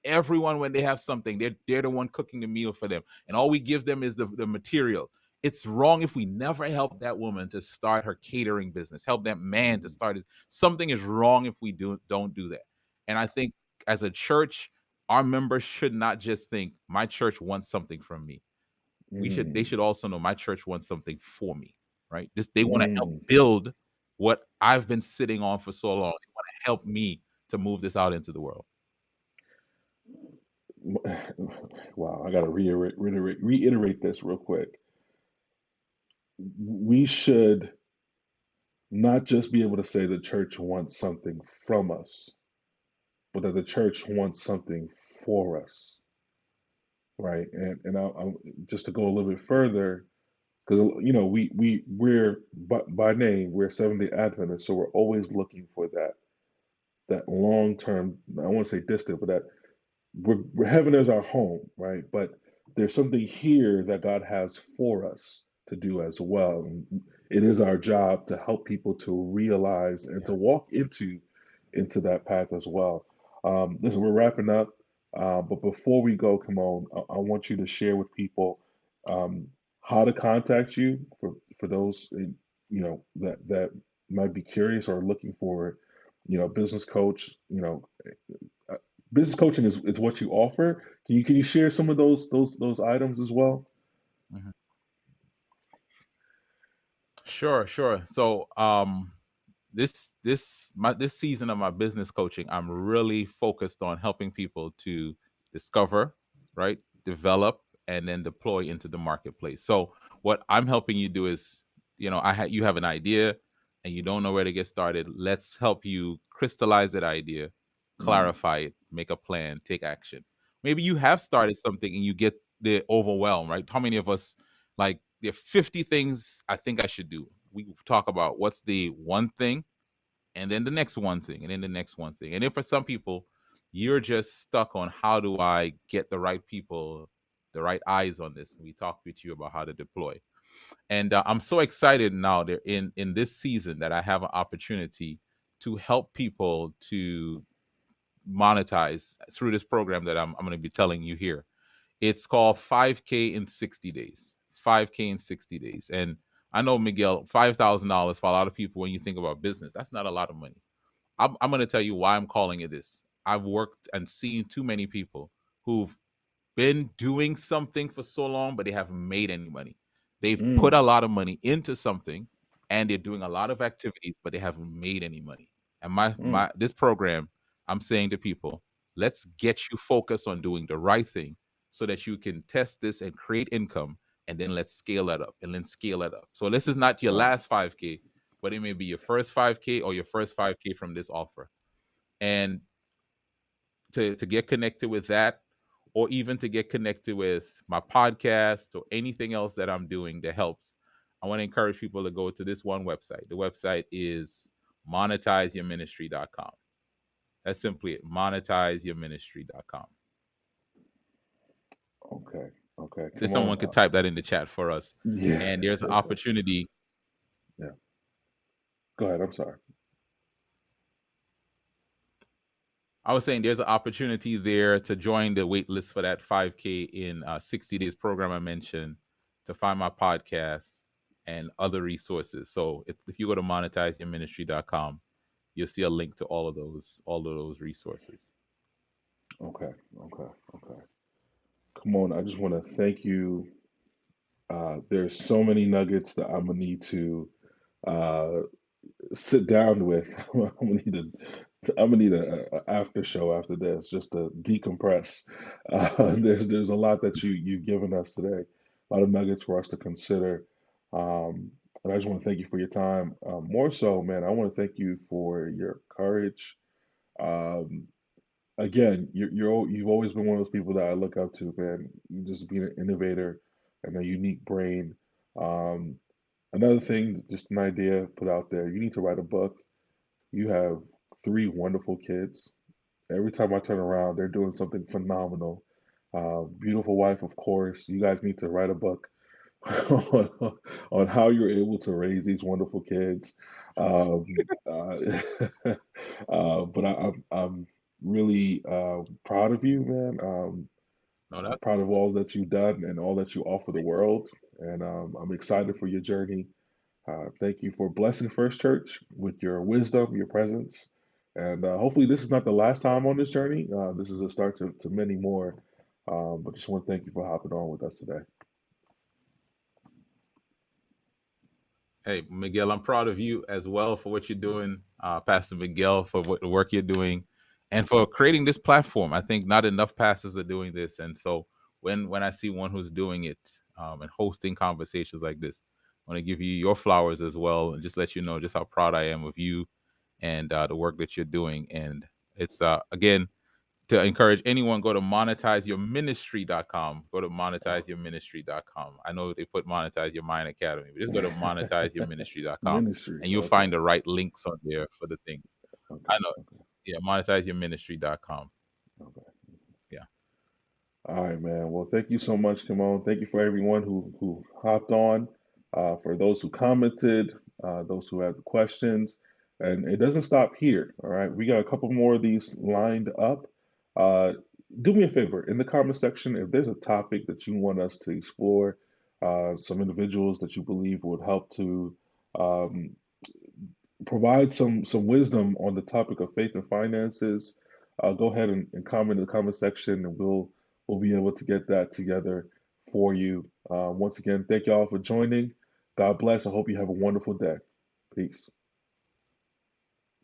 everyone when they have something, they're the one cooking the meal for them, and all we give them is the material. It's wrong if we never help that woman to start her catering business, help that man to Mm, start it. Something is wrong if we don't do that. And I think as a church, our members should not just think my church wants something from me. They mm, should also know my church wants something for me, right? This They want to help mm. build what I've been sitting on for so long. They want to help me to move this out into the world. Wow, I got to reiterate this real quick. We should not just be able to say the church wants something from us, but that the church wants something for us, right? And just to go a little bit further, because you know we're by name we're Seventh Day Adventists, so we're always looking for that long term. I want to say distant, but that heaven is our home, right? But there's something here that God has for us to do as well. And it is our job to help people to realize and to Yeah. walk into that path as well. Listen, we're wrapping up, but before we go, Kymone, I want you to share with people. um, how to contact you for those that might be curious or looking for business coach. Uh, Business coaching is what you offer. Can you share some of those items as well? Mhm. Sure, sure. So, this season of my business coaching, I'm really focused on helping people to discover, right, develop, and then deploy into the marketplace. So what I'm helping you do is, you have an idea and you don't know where to get started. Let's help you crystallize that idea, Mm, clarify it, make a plan, take action. Maybe you have started something and you get the overwhelm, right? How many of us, like, there are 50 things I think I should do? We talk about what's the one thing, and then the next one thing, and then the next one thing. And then for some people, you're just stuck on, how do I get the right people, the right eyes on this? We talked with you about how to deploy. And I'm so excited now that in this season that I have an opportunity to help people to monetize through this program that I'm going to be telling you here. It's called 5K in 60 days. 5K in 60 days. And I know, Miguel, $5,000 for a lot of people, when you think about business, that's not a lot of money. I'm going to tell you why I'm calling it this. I've worked and seen too many people who've been doing something for so long, but they haven't made any money. They've put a mm, lot of money into something, and they're doing a lot of activities, but they haven't made any money. And mm, my this program, I'm saying to people, let's get you focused on doing the right thing so that you can test this and create income, and then let's scale that up and then scale that up. So this is not your wow. last 5K, but it may be your first 5K or your first 5K from this offer. And to get connected with that, or even to get connected with my podcast or anything else that I'm doing that helps, I want to encourage people to go to this one website. The website is monetizeyourministry.com. That's simply it, monetizeyourministry.com. Okay. Okay. So Come on. someone could type that in the chat for us. Yeah. And there's an Okay. opportunity. Yeah. Go ahead. I'm sorry. I was saying there's an opportunity there to join the wait list for that 5K in 60 days program I mentioned, to find my podcast and other resources. So if you go to monetizeyourministry.com, you'll see a link to all of those resources. Okay. Okay. Okay. Come on. I just want to thank you. There's so many nuggets that I'm gonna need to uh, sit down with. I'm gonna need a after show after this just to decompress. There's a lot that you've given us today, a lot of nuggets for us to consider. Um, and I just want to thank you for your time. More so, man, I want to thank you for your courage. Um, Again, you've always been one of those people that I look up to, man. You just being an innovator and a unique brain. Um, Another thing, just an idea put out there. You need to write a book. You have three wonderful kids. Every time I turn around, they're doing something phenomenal. Beautiful wife, of course. You guys need to write a book on, on how you're able to raise these wonderful kids. But I'm really proud of you, man. No, I'm that proud of all that you've done and all that you offer the world. And I'm excited for your journey. Thank you for blessing First Church with your wisdom, your presence. And hopefully, this is not the last time on this journey. This is a start to many more. But just want to thank you for hopping on with us today. Hey, Miguel, I'm proud of you as well for what you're doing, Pastor Miguel, for the work you're doing, and for creating this platform. I think not enough pastors are doing this, and so when I see one who's doing it, and hosting conversations like this, I want to give you your flowers as well, and just let you know just how proud I am of you and the work that you're doing. And it's again, to encourage anyone, go to monetizeyourministry.com. Go to monetizeyourministry.com. I know they put Monetize Your Mind Academy, but just go to monetizeyourministry.com, Ministry. and you'll Okay. find the right links on there for the things. Okay. I know. Okay. Yeah, monetizeyourministry.com. Okay. Yeah. All right, man. Well, thank you so much, Kymone. Thank you for everyone who hopped on, for those who commented, those who had questions, and it doesn't stop here. All right, we got a couple more of these lined up. Uh, do me a favor in the comment section if there's a topic that you want us to explore. some individuals that you believe would help to um, provide some wisdom on the topic of faith and finances, go ahead and comment in the comment section, and we'll be able to get that together for you. Once again, thank you all for joining. God bless. I hope you have a wonderful day. Peace.